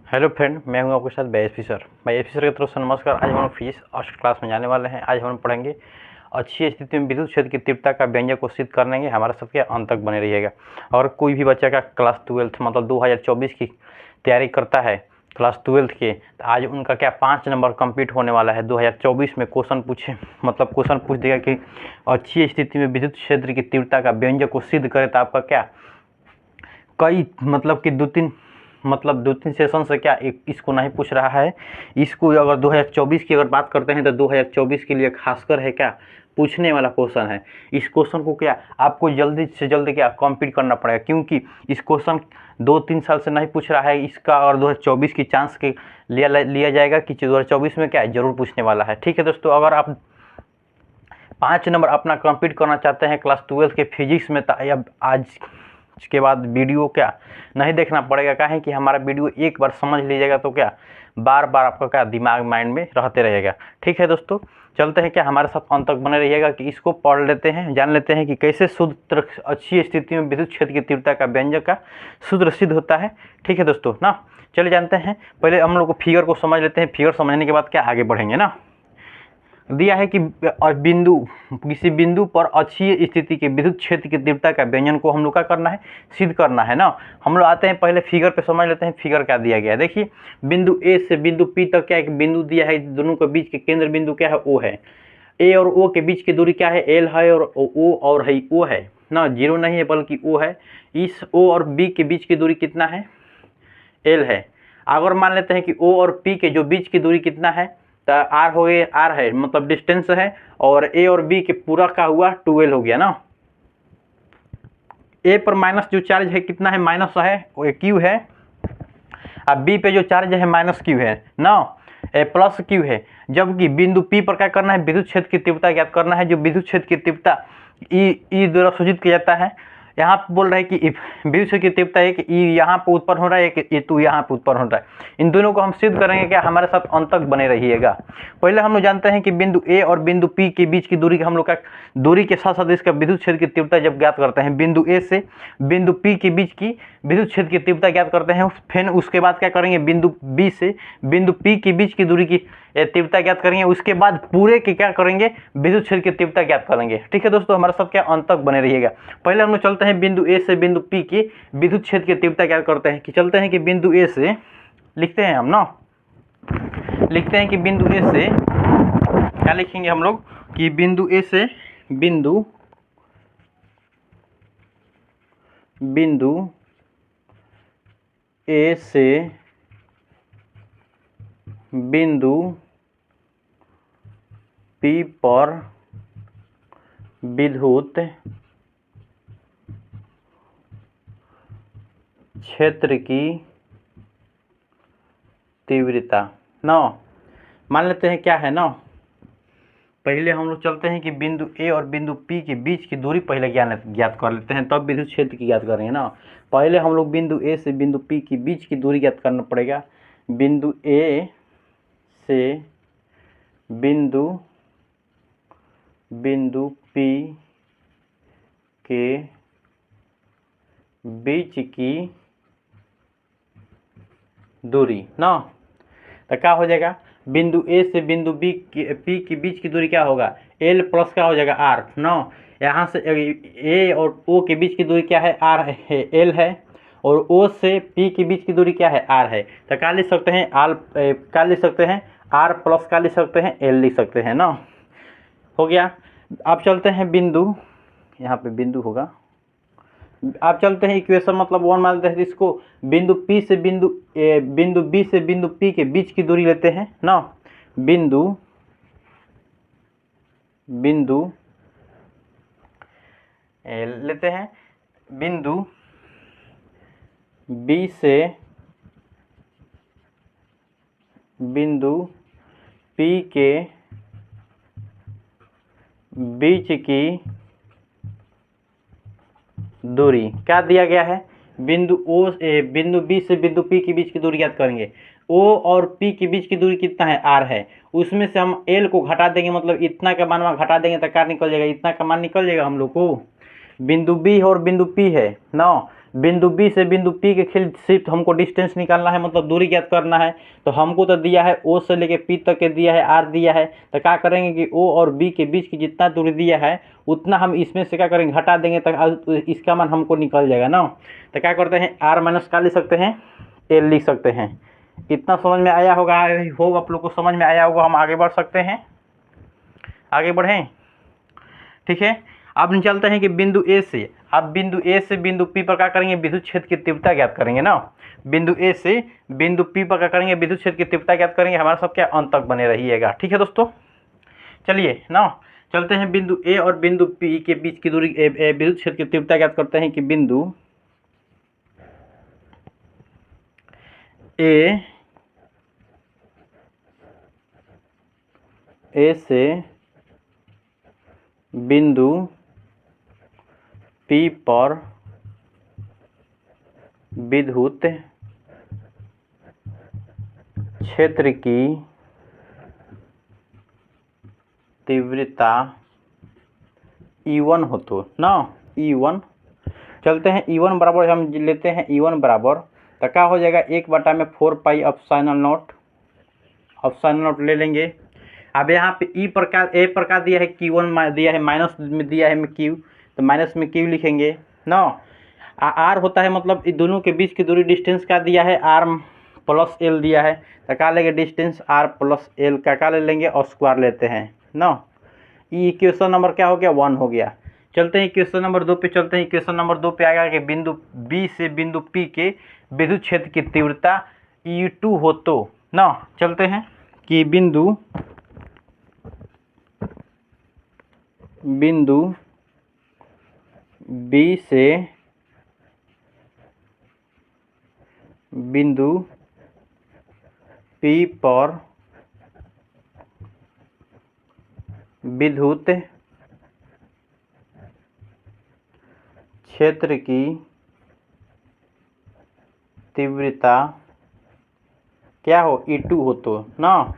Hello friend, मैं हूं आपके साथ BSP सर। BSP सर की तरफ से नमस्कार। आज हम लोग फिजिक्स फर्स्ट क्लास में जाने वाले हैं। आज हम पढ़ेंगे अच्छी स्थिति में विद्युत क्षेत्र की तीव्रता का व्यंजक को सिद्ध करेंगे। हमारे साथ के अंत तक बने रहिएगा। और कोई भी बच्चा का क्लास 12 मतलब 2024 की तैयारी करता है क्लास 12 के, तो आज उनका क्या 5 नंबर कंप्लीट होने वाला है। 2024 में क्वेश्चन पूछे मतलब क्वेश्चन पूछ देगा कि अच्छी स्थिति में विद्युत क्षेत्र की तीव्रता का व्यंजक को सिद्ध करे, तो आपका क्या कई मतलब कि दो तीन सेशन से क्या इसको नहीं पूछ रहा है। इसको अगर 2024 की अगर बात करते हैं तो 2024 के लिए खासकर है क्या पूछने वाला क्वेश्चन है। इस क्वेश्चन को क्या आपको जल्दी से जल्दी क्या कंप्लीट करना पड़ेगा, क्योंकि इस क्वेश्चन 2-3 साल से नहीं पूछ रहा है। इसका और 2024 की चांस के लिया जाएगा कि 2024 में क्या जरूर पूछने वाला है। ठीक है दोस्तों, अगर आप 5 नंबर अपना कंप्लीट करना चाहते हैं क्लास 12 के फिजिक्स में, तो अब आज के बाद वीडियो क्या नहीं देखना पड़ेगा। कहें कि हमारा वीडियो एक बार समझ लीजिएगा तो क्या बार बार आपका क्या दिमाग माइंड में रहते रहेगा। ठीक है दोस्तों, चलते हैं क्या हमारे साथ अंत तक बने रहिएगा कि इसको पढ़ लेते हैं, जान लेते हैं कि कैसे सूत्र अच्छी स्थिति में विद्युत क्षेत्र की तीव्रता का व्यंजक का सूत्र सिद्ध होता है। ठीक है दोस्तों ना, चलिए जानते हैं। पहले हम लोग को फिगर को समझ लेते हैं। फिगर समझने के बाद क्या आगे बढ़ेंगे ना। दिया है कि किसी बिंदु पर अच्छी स्थिति के विद्युत क्षेत्र की तीव्रता का व्यंजन को हम लोग का करना है, सिद्ध करना है ना। हम लोग आते हैं पहले फिगर पे, समझ लेते हैं फिगर क्या दिया गया है। देखिए, बिंदु ए से बिंदु पी तक क्या एक बिंदु दिया है। दोनों के बीच के केंद्र बिंदु क्या है, ओ है। ए और ओ के बीच की दूरी क्या है, एल है। और ओ और है ओ है ना, जीरो नहीं है बल्कि ओ है। इस ओ और बी के बीच की दूरी कितना है, एल है। अगर मान लेते हैं कि ओ और पी के जो बीच की दूरी कितना है, तो आर हो गए, आर है मतलब डिस्टेंस है। और ए और बी के पूरा का हुआ 12 हो गया ना। ए पर माइनस जो चार्ज है कितना है, माइनस है, वो क्यू है। अब बी पे जो चार्ज है माइनस क्यू है ना, प्लस क्यू है। जबकि बिंदु पी पर क्या करना है, विद्युत क्षेत्र की तीव्रता ज्ञात करना है। जो विद्युत क्षेत्र की तीव्रता ई द्वारा सूचित किया जाता है। यहाँ पे बोल रहा है कि विद्युत क्षेत्र की तीव्रता एक ई यहाँ पे उत्पन्न हो रहा है, एक ई टू यहाँ पे उत्पन्न हो रहा है। इन दोनों को हम सिद्ध करेंगे। क्या हमारे साथ अंत तक बने रहिएगा। पहले हम लोग जानते हैं कि बिंदु ए और बिंदु पी के बीच की दूरी, हम लोग का दूरी के साथ साथ इसका विद्युत क्षेत्र की तीव्रता जब ज्ञात करते हैं, बिंदु ए से बिंदु पी के बीच की विद्युत क्षेत्र की तीव्रता ज्ञात करते हैं। फिर उसके बाद क्या करेंगे, बिंदु बी से बिंदु पी के बीच की दूरी की तीव्रता ज्ञात करेंगे। उसके बाद पूरे के क्या करेंगे, विद्युत क्षेत्र की तीव्रता ज्ञात करेंगे। ठीक है दोस्तों, हमारे साथ क्या अंत तक बने रहिएगा। पहले हम लोग चलते हैं बिंदु ए से बिंदु पी की विद्युत क्षेत्र की तीव्रता ज्ञात करते हैं। कि चलते हैं कि बिंदु ए से लिखते हैं हम ना, लिखते हैं कि बिंदु ए से क्या लिखेंगे हम लोग कि बिंदु ए से बिंदु ए से बिंदु पी पर विद्युत क्षेत्र की तीव्रता ना, मान लेते हैं क्या है ना। पहले हम लोग चलते हैं कि बिंदु ए और बिंदु पी के बीच की दूरी पहले ज्ञात कर लेते हैं, तब विद्युत क्षेत्र की ज्ञात करेंगे ना। पहले हम लोग बिंदु ए से बिंदु पी के बीच की दूरी ज्ञात करना पड़ेगा। बिंदु ए से बिंदु पी के बीच की दूरी ना, तो क्या हो जाएगा, बिंदु ए से बिंदु पी के बीच की दूरी क्या होगा, एल प्लस क्या हो जाएगा, आर ना। यहाँ से ए और ओ के बीच की दूरी क्या है, आर है, एल है। और ओ से पी के बीच की दूरी क्या है, आर है। तो क्या लिख सकते हैं, क्या लिख सकते हैं, आर प्लस क्या लिख सकते हैं, एल लिख सकते हैं ना। हो गया। अब चलते हैं बिंदु, यहाँ पे बिंदु होगा। आप चलते हैं इक्वेशन मतलब 1 मान लेते हैं इसको। बिंदु बी से बिंदु पी के बीच की दूरी लेते हैं ना। बिंदु लेते हैं बिंदु बी से बिंदु पी के बीच की दूरी क्या दिया गया है, बिंदु बी से बिंदु पी के बीच की दूरी ज्ञात करेंगे। ओ और पी के बीच की दूरी कितना है, आर है। उसमें से हम एल को घटा देंगे, मतलब इतना का मान घटा देंगे तो क्या निकल जाएगा, इतना का मान निकल जाएगा हम लोग को। बिंदु बी और बिंदु पी है ना, बिंदु बी से बिंदु पी के खिल सिर्फ हमको डिस्टेंस निकालना है, मतलब दूरी ज्ञात करना है। तो हमको तो दिया है ओ से लेके पी तक के दिया है आर दिया है, तो क्या करेंगे कि ओ और बी के बीच की जितना दूरी दिया है उतना हम इसमें से क्या करेंगे घटा देंगे, तो इसका मान हमको निकल जाएगा ना। तो क्या करते हैं आर माइनस का लिख सकते हैं एल लिख सकते हैं। इतना समझ में आया होगा, होप आप लोग को समझ में आया होगा। हम आगे बढ़ सकते हैं, आगे बढ़ें, ठीक है। अब चलते हैं कि बिंदु ए से, अब बिंदु ए से बिंदु पी पर क्या करेंगे विद्युत क्षेत्र की तीव्रता ज्ञात करेंगे ना। बिंदु ए से बिंदु पी पर क्या करेंगे विद्युत क्षेत्र की तीव्रता ज्ञात करेंगे। हमारा सब क्या अंत तक बने रहिएगा, ठीक है दोस्तों। चलिए ना चलते हैं बिंदु ए और बिंदु पी के बीच की दूरी विद्युत क्षेत्र की तीव्रता ज्ञात करते हैं कि बिंदु ए से बिंदु पी पर विद्युत क्षेत्र की तीव्रता E1 हो तो ना E1। चलते हैं E1 बराबर हम लेते हैं E1 बराबर तो क्या हो जाएगा 1/4 पाई एप्सिलॉन नॉट ले लेंगे। अब यहाँ पे E पर क्या ए पर क्या दिया है Q1 दिया है, माइनस में दिया है Q, तो माइनस में Q लिखेंगे ना। R होता है मतलब इन दोनों के बीच की दूरी डिस्टेंस क्या दिया है R प्लस L दिया है, तो क्या लेंगे डिस्टेंस R प्लस L का ले लेंगे और स्क्वायर लेते हैं ना। ये इक्वेशन नंबर क्या हो गया 1 हो गया। चलते हैं इक्वेशन नंबर 2 पे, चलते हैं इक्वेशन नंबर 2 पे आएगा कि बिंदु B से बिंदु P के विद्युत क्षेत्र की तीव्रता E2 हो तो ना। चलते हैं कि बिंदु B से बिंदु P पर विद्युत क्षेत्र की तीव्रता क्या हो E2 हो तो ना,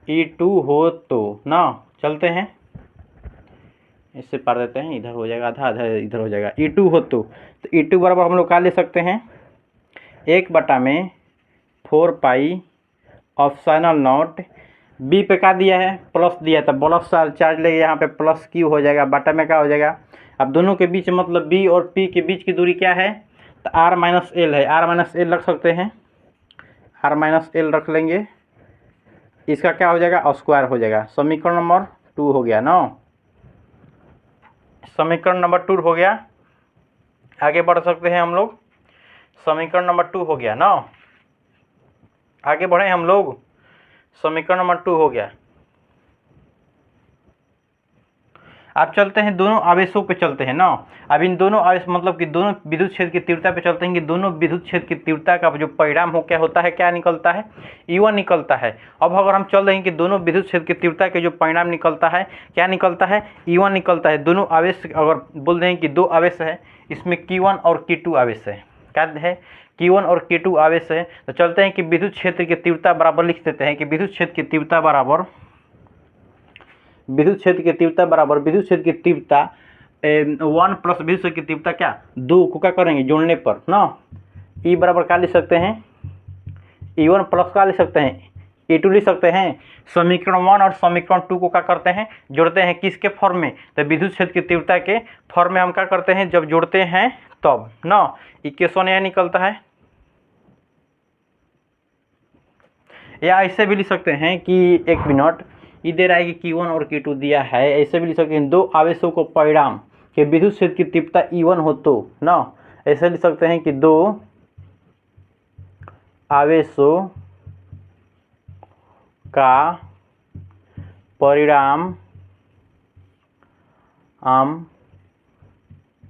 E2 हो तो ना। चलते हैं इससे पार देते हैं, इधर हो जाएगा आधा आधा इधर हो जाएगा। E2 हो तो E2 बराबर हम लोग क्या ले सकते हैं 1/4 पाई एप्सिलॉन नॉट। बी पे क्या दिया है प्लस दिया है, तो प्लस चार्ज लेंगे यहाँ पे प्लस Q हो जाएगा, बटा में क्या हो जाएगा। अब दोनों के बीच मतलब B और P के बीच की दूरी क्या है तो R माइनस एल है, R माइनस एल रख सकते हैं, R माइनस एल रख लेंगे। इसका क्या हो जाएगा स्क्वायर हो जाएगा। समीकरण नंबर 2 हो गया ना, समीकरण नंबर 2 हो गया। आगे बढ़ सकते हैं हम लोग, समीकरण नंबर 2 हो गया ना, आगे बढ़े हम लोग। समीकरण नंबर 2 हो गया। अब चलते हैं दोनों आवेशों पे चलते हैं ना। अब इन दोनों आवेश मतलब कि दोनों विद्युत क्षेत्र की तीव्रता पे चलते हैं कि दोनों विद्युत क्षेत्र की तीव्रता का जो परिणाम हो क्या होता है, क्या निकलता है E1 निकलता है। अब अगर हम चल रहे हैं कि दोनों विद्युत क्षेत्र की तीव्रता के जो परिणाम निकलता है क्या निकलता है E1 निकलता है। दोनों आवेश अगर बोल रहे हैं कि दो आवेश है, इसमें Q1 और Q2 आवेश है, क्या है Q1 और Q2 आवेश है। तो चलते हैं कि विद्युत क्षेत्र की तीव्रता बराबर लिख देते हैं कि विद्युत क्षेत्र की तीव्रता बराबर विद्युत क्षेत्र की तीव्रता बराबर विद्युत क्षेत्र की तीव्रता 1 प्लस विद्युत क्षेत्र की तीव्रता क्या 2 को क्या करेंगे जोड़ने पर ना। E बराबर क्या लिख सकते हैं E1 प्लस क्या लिख सकते हैं E2 लिख सकते हैं। समीकरण 1 और समीकरण 2 को क्या करते हैं जोड़ते हैं किसके फॉर्म में, तो विद्युत क्षेत्र की तीव्रता के फॉर्म में हम क्या करते हैं जब जोड़ते हैं तब ना इक्वेशन यह निकलता है। या ऐसे भी लिख सकते हैं कि एक मिनट इधर आएगी Q1 और Q2 दिया है, ऐसे भी लिख सकते हैं दो आवेशों को परिणाम के विद्युत क्षेत्र की तीव्रता E1 हो तो ना। ऐसे लिख सकते हैं कि दो आवेशों का परिणाम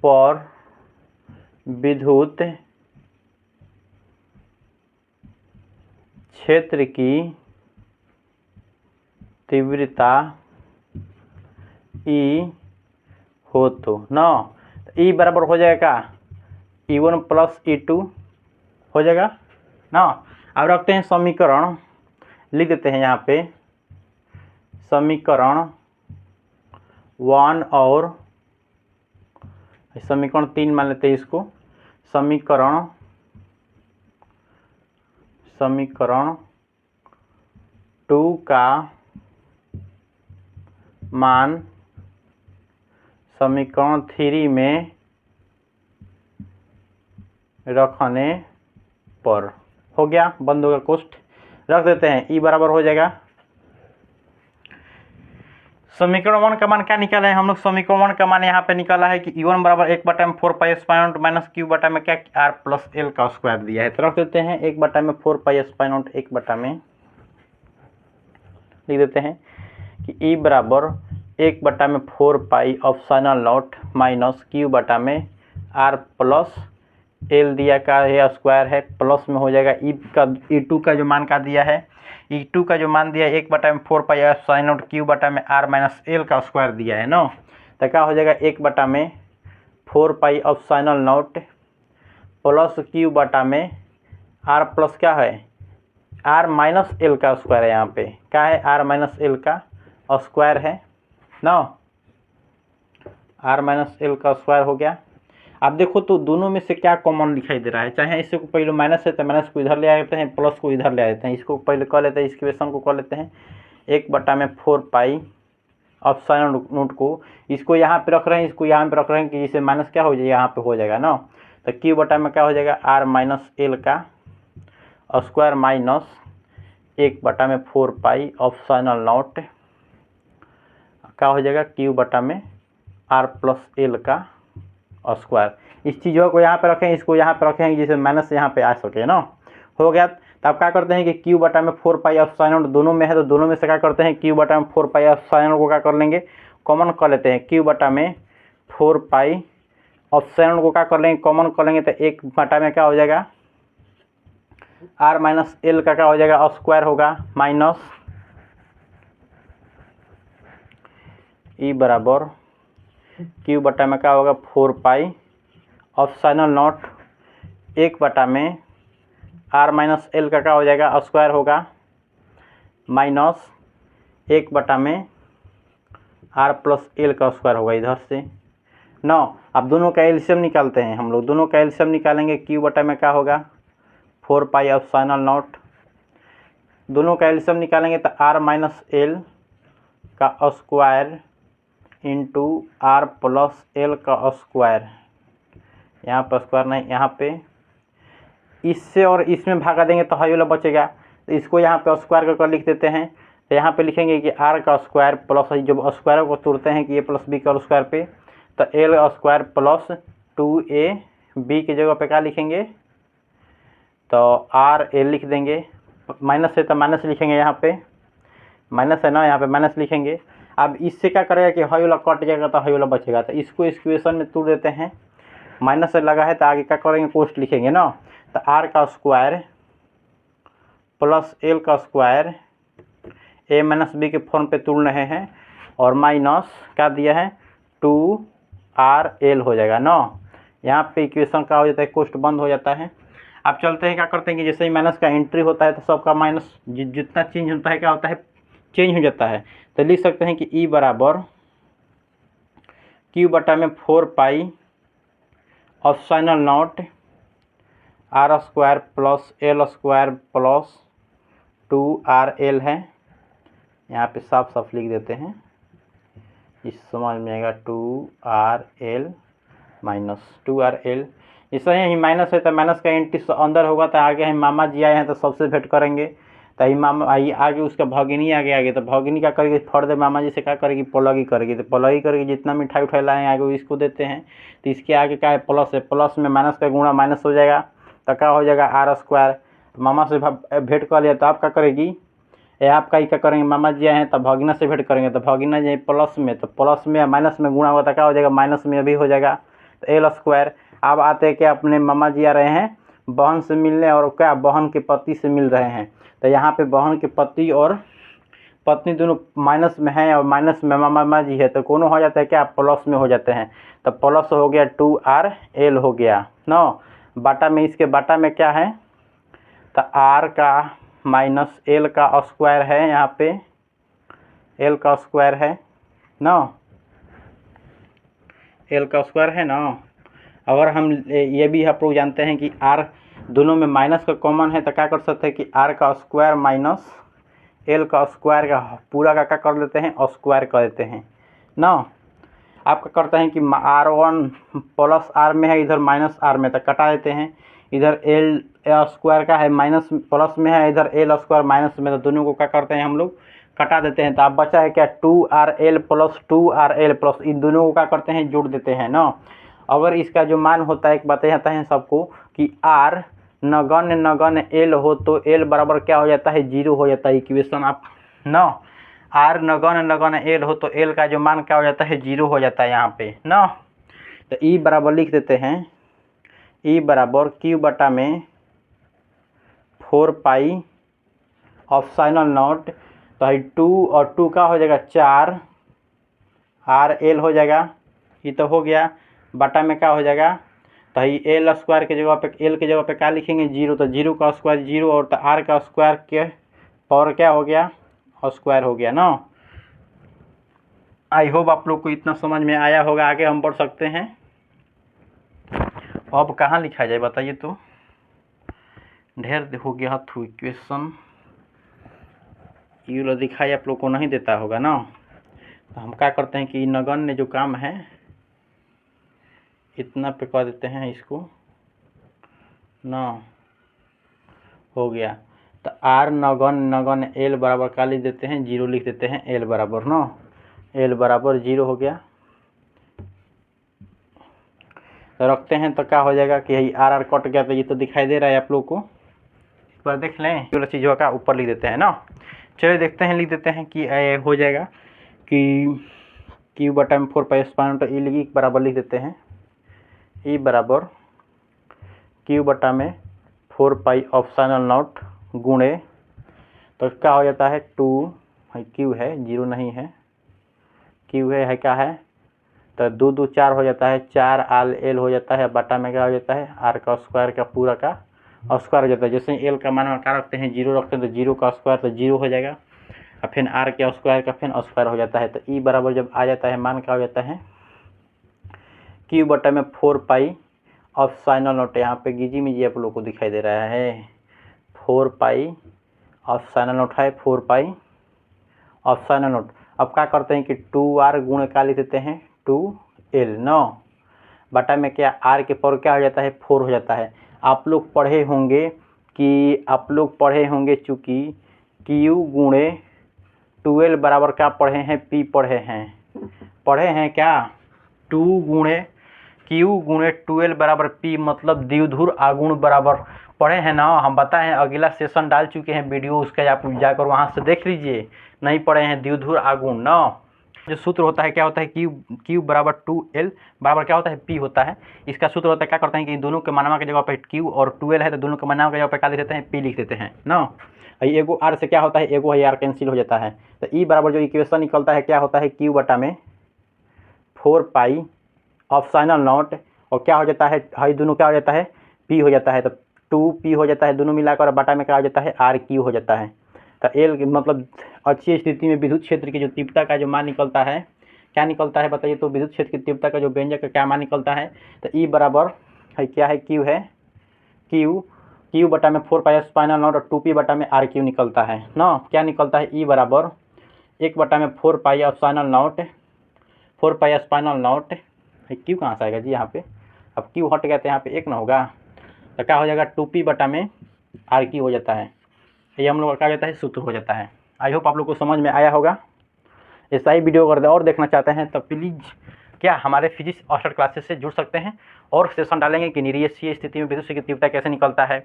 पर विद्युत क्षेत्र की तीव्रता E हो तो ना। E बराबर हो जाएगा E1 प्लस E2 हो जाएगा ना। अब रखते हैं समीकरण, लिख देते हैं यहाँ पे समीकरण 1 और समीकरण 3 मान लेते हैं इसको। समीकरण 2 का मान समीकरण 3 में रखने पर हो गया। बंद होगा कोष्ठ, रख देते हैं। ई बराबर हो जाएगा, समीकरण 1 का मान क्या निकाला है हम लोग? समीकरण 1 का मान यहाँ पे निकाला है कि E1 बराबर 1/4 माइनस क्यू बटा में क्या R प्लस एल का स्क्वायर दिया है, तो रख देते हैं 1/4 1 लिख देते हैं कि E बराबर 1/4 माइनस क्यू बटा में R प्लस एल दिया का है स्क्वायर है, प्लस में हो जाएगा E2 का जो मान का दिया है, E2 का जो मान दिया है 1/4 क्यू बटा में R माइनस एल का स्क्वायर दिया है ना, तो क्या हो जाएगा 1/4 प्लस क्यू बटा में R प्लस क्या है R माइनस एल का स्क्वायर है, यहाँ पे क्या है R माइनस एल का स्क्वायर है ना, R माइनस एल का स्क्वायर हो गया। अब देखो तो दोनों में से क्या कॉमन दिखाई दे रहा है, चाहे इससे को पहले माइनस है तो माइनस को इधर ले आते हैं, प्लस को इधर ले आते हैं, इसको पहले कह लेते हैं, इस इक्वेशन को कह लेते हैं 1/4 को, इसको यहाँ पे रख रहे हैं, इसको यहाँ पे रख रहे हैं कि जिससे माइनस क्या हो जाएगा यहाँ पे हो जाएगा ना, तो क्यू बटा में क्या हो जाएगा R माइनस एल का स्क्वायर माइनस 1/4 क्या हो जाएगा क्यू बटा में R प्लस एल का स्क्वायर। इस चीज़ों को यहाँ पे रखें, इसको यहाँ पे रखेंगे जिससे माइनस यहाँ पे आ सके ना, हो गया। तो आप क्या करते हैं कि क्यू बटा में 4 दोनों में है, तो दोनों में से क्या करते हैं क्यू बटा में 4 को क्या कर लेंगे कॉमन कर लेते हैं, क्यू बटा में 4 को क्या कर लेंगे कॉमन कर लेंगे, तो 1 बटा में क्या हो जाएगा R माइनस एल का क्या हो जाएगा स्क्वायर होगा माइनस ई बराबर क्यू बटा में क्या होगा 4 1 बटा में R माइनस एल का क्या हो जाएगा स्क्वायर होगा माइनस 1 बटा में R प्लस एल का स्क्वायर होगा इधर से ना। अब दोनों का एलसीएम निकालते हैं हम लोग, दोनों का एलसीएम निकालेंगे, क्यू बटा में क्या होगा 4 दोनों का एलसीएम निकालेंगे तो R माइनस एल का square into R plus L का स्क्वायर, यहाँ पर स्क्वायर नहीं, यहाँ पे इससे और इसमें भागा देंगे तो हाई वाला बचेगा, तो इसको यहाँ पे स्क्वायर करके लिख देते हैं, तो यहाँ पे लिखेंगे कि R का स्क्वायर प्लस जब स्क्वायर को तोड़ते हैं कि A प्लस बी का स्क्वायर पे, तो एल स्क्वायर प्लस 2AB की जगह पे क्या लिखेंगे, तो RL लिख देंगे, माइनस है तो माइनस लिखेंगे, यहाँ पे माइनस है ना, यहाँ पे माइनस लिखेंगे। अब इससे क्या करेगा कि हाई वाला कट जाएगा तो हाई वाला बचेगा, तो इसको इस इक्वेशन में तोड़ देते हैं, माइनस से लगा है तो आगे क्या करेंगे कोष्ट लिखेंगे ना, तो R का स्क्वायर प्लस एल का स्क्वायर A माइनस बी के फॉर्म पे तोड़ रहे हैं, और माइनस क्या दिया है 2RL हो जाएगा ना, यहाँ पे इक्वेशन क्या हो जाता है कोष्ट बंद हो जाता है। आप चलते हैं क्या करते हैं कि जैसे ही माइनस का एंट्री होता है तो सबका माइनस जितना चेंज होता है क्या होता है चेंज हो जाता है, तो लिख सकते हैं कि E बराबर क्यू बटा में 4 R square plus L square plus 2RL है, यहाँ पे साफ साफ लिख देते हैं, इस समझ में आएगा 2RL माइनस 2RL, इस ही माइनस है तो माइनस का एंट्री अंदर होगा, तो आगे हम मामा जी आए हैं तो सबसे भेंट करेंगे, तो मामा आगे उसका भगिनी आगे तो भगिनी क्या करेगी फर्द मामा जी से क्या करेगी पलगी करेगी, तो पलगी करके जितना मिठाई उठाई लाए आगे इसको देते हैं, तो इसके आगे क्या है प्लस है, प्लस में माइनस का गुणा माइनस हो जाएगा, तो क्या हो जाएगा R स्क्वायर, मामा से भेंट कर लिया तो आप क्या करेगी आपका ही क्या करेंगे मामा जी आए हैं तो भगिना से भेंट करेंगे, तो भगिना जी प्लस में, तो प्लस में या माइनस में गुणा हुआ तो क्या हो जाएगा माइनस में अभी हो जाएगा, तो एल स्क्वायर। अब आते हैं कि अपने मामा जी आ रहे हैं बहन से मिलने, और क्या बहन के पति से मिल रहे हैं, तो यहाँ पे बहन के पति और पत्नी दोनों माइनस में हैं और माइनस में मामा जी है, तो दोनों हो जाता है क्या प्लस में हो जाते हैं, तो प्लस हो गया 2RL हो गया ना, बाटा में इसके बाटा में क्या है तो R का माइनस एल का स्क्वायर है, यहाँ पे एल का स्क्वायर है ना, एल का स्क्वायर है ना। अगर हम ये भी आप लोग जानते हैं कि आर दोनों में माइनस का कॉमन है तो क्या कर सकते हैं कि आर का स्क्वायर माइनस एल का स्क्वायर का पूरा का क्या कर देते हैं स्क्वायर कर देते हैं ना। आप क्या करते हैं कि R1 प्लस आर में है, इधर माइनस आर में, तो कटा देते हैं। इधर एल स्क्वायर का है माइनस प्लस में है, इधर एल स्क्वायर माइनस में, तो दोनों को क्या करते हैं हम लोग कटा देते हैं। तो आप बचा है क्या 2RL प्लस 2RL प्लस, इन दोनों को क्या करते हैं जोड़ देते हैं ना। अगर इसका जो मान होता है, एक बताते हैं सबको कि R नगण्य नगण्य L हो तो L बराबर क्या हो जाता है 0 हो जाता है। इक्वेशन आप ना R नगण्य नगण्य L हो तो L का जो मान क्या हो जाता है 0 हो जाता है यहाँ पे ना। तो E बराबर लिख देते हैं, E बराबर Q बटा में 4 पाई ऑप्शनल नॉट, तो है 2 और 2 का हो जाएगा 4 RL हो जाएगा, ये तो हो गया। बटा में क्या हो जाएगा, तो ये एल स्क्वायर के जगह पे एल के जगह पे क्या लिखेंगे 0, तो 0 का स्क्वायर 0 और तो आर का स्क्वायर के पावर क्या हो गया स्क्वायर हो गया ना। आई होप आप लोग को इतना समझ में आया होगा। आगे हम बढ़ सकते हैं। अब कहाँ लिखा जाए बताइए, तो ढेर हो गया थ्रू इक्वेशन, ये दिखाई आप लोग को नहीं देता होगा ना। तो हम क्या करते हैं कि नगण्य जो काम है इतना पे कर देते हैं इसको ना, हो गया। तो आर नगण्य नगण्य एल बराबर क्या लिख देते हैं 0 लिख देते हैं, एल बराबर ना, एल बराबर 0 हो गया। तो रखते हैं तो क्या हो जाएगा कि यही आर कट गया, तो ये तो दिखाई दे रहा है आप लोग को, इस पर देख लें। ये चीज़ों का ऊपर लिख देते हैं ना। चलिए देखते हैं, लिख देते हैं कि हो जाएगा कि Q बटा में 4 पाई स्क्वायर, तो ई बराबर लिख देते हैं, ई बराबर Q बटा में 4 पाई ऑप्शनल नॉट गुणे, तो क्या हो जाता है 2 Q है 0 नहीं है, Q है क्या है, तो 2 2 4 हो जाता है, 4 RL हो जाता है, बटा में क्या हो जाता है आर का स्क्वायर का पूरा का स्क्वायर हो जाता है। जैसे एल का मान क्या रखते हैं 0 रखते हैं, तो 0 का स्क्वायर तो 0 हो जाएगा, और फिर आर के स्क्वायर का फिर स्क्वायर हो जाता है। तो ई बराबर जब आ जाता है मान क्या हो जाता है Q बटा में 4 पाई ऑप्शनल नोट, यहाँ पे गिजी में जी आप लोग को दिखाई दे रहा है 4 पाई ऑप्शनल नोट है, 4 पाई ऑप्शनल नोट। अब क्या करते हैं कि 2R गुणे क्या लिख देते हैं 2L ना, बटा में क्या R के पावर क्या हो जाता है 4 हो जाता है। आप लोग पढ़े होंगे चूँकि Q गुणे 2L बराबर क्या पढ़े हैं P पढ़े हैं क्या 2 गुणे Q गुणे 2L बराबर P, मतलब द्विध्रुव आगुण बराबर पढ़े हैं ना। हम बताएं अगला सेशन डाल चुके हैं वीडियो, उसका आप जाकर वहाँ से देख लीजिए, नहीं पढ़े हैं द्विध्रुव आगुण ना। जो सूत्र होता है क्या होता है Q बराबर 2L बराबर क्या होता है P होता है। इसका सूत्र होता है क्या करते हैं कि दोनों के मानवा की जगह पे Q और 2L है, तो दोनों के मानवा की जगह पे क्या लिख देते हैं P लिख देते हैं ना। एगो R से क्या होता है एगो R कैंसिल हो जाता है। तो ई बराबर जो इक्वेशन निकलता है क्या होता है Q बटा में 4 पाई ऑप्शनल नॉट, और क्या हो जाता है दोनों क्या हो जाता है P हो जाता है, तो 2P हो जाता है दोनों मिलाकर, बटा में क्या हो जाता है RQ हो जाता है। तो एल मतलब अच्छी स्थिति में विद्युत क्षेत्र की जो तीव्रता का जो मान निकलता है क्या निकलता है बताइए, तो विद्युत क्षेत्र की तीव्रता का जो व्यंजक का क्या मान निकलता है, तो ई बराबर है क्या है Q बटा में 4 पाई स्क्वायर नॉट और 2P बटा में RQ निकलता है ना। क्या निकलता है ई बराबर 1 बटा में 4 pi optional not 4 pi square not, Q कहाँ से आएगा जी यहाँ पे, अब Q हट गया तो यहाँ पे 1 ना होगा, तो क्या हो जाएगा 2P बटा में RQ हो जाता है। ये हम लोग का क्या जाता है सूत्र हो जाता है। आई होप आप लोग को समझ में आया होगा। ऐसा ही वीडियो अगर और देखना चाहते हैं तो प्लीज़ क्या हमारे फिजिक्स हॉस्टल क्लासेस से जुड़ सकते हैं, और सेशन डालेंगे कि निरीक्षीय स्थिति में विद्युत की तीव्रता कैसे निकलता है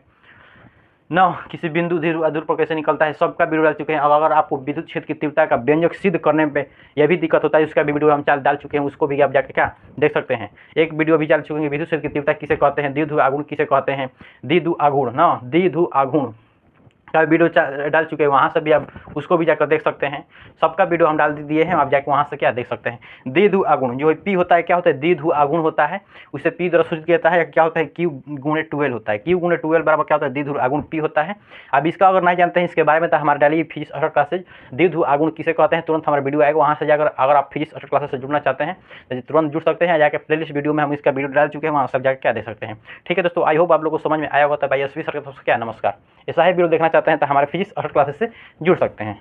ना, किसी बिंदु ध्रुव पर कैसे निकलता है, सबका वीडियो डाल चुके हैं। अब अगर आपको विद्युत क्षेत्र की तीव्रता का व्यंजक सिद्ध करने में यह भी दिक्कत होता है, उसका भी वीडियो हम डाल चुके हैं, उसको भी आप जाके क्या देख सकते हैं। एक वीडियो भी डाल चुके हैं विद्युत क्षेत्र की तीव्रता किसे कहते हैं, द्विध्रुव आघूर्ण किसे कहते हैं, द्विध्रुव आघूर्ण ना, द्विध्रुव आघूर्ण का वीडियो डाल चुके हैं, वहाँ से भी आप उसको भी जाकर देख सकते हैं। सबका वीडियो हम डाल दिए हैं, आप जाकर वहाँ से क्या देख सकते हैं। द्विधु आगुण जो पी होता है, क्या होता है, द्विधु आगुण होता है, उसे पी द्वारा सूचित किया जाता है। क्या होता है, क्यू गुणे 12 होता है, क्यू गुणे 12 बराबर क्या होता है, द्विधु आगुण पी होता है। अब इसका अगर नहीं जानते हैं इसके बारे में तो हमारे डाली फिजिक्स 8 क्लासेज द्विधु आगुण किसे कहते हैं, तुरंत हमारा वीडियो आएगा, वहाँ से जाकर अगर आप फिजिक्स 8 क्लासेज से जुड़ना चाहते हैं तो तुरंत जुड़ सकते हैं। जाकर प्लेलिस्ट वीडियो में हम इसका वीडियो डाल चुके हैं, वहाँ सब जाकर क्या देख सकते हैं। ठीक है दोस्तों, आई होप आप लोगों को समझ में आया होगा। बाई एस वी सर क्या नमस्कार। ऐसा ही वीडियो देखना चाहते हैं तो हमारे फिजिक्स 8 क्लासेस से जुड़ सकते हैं।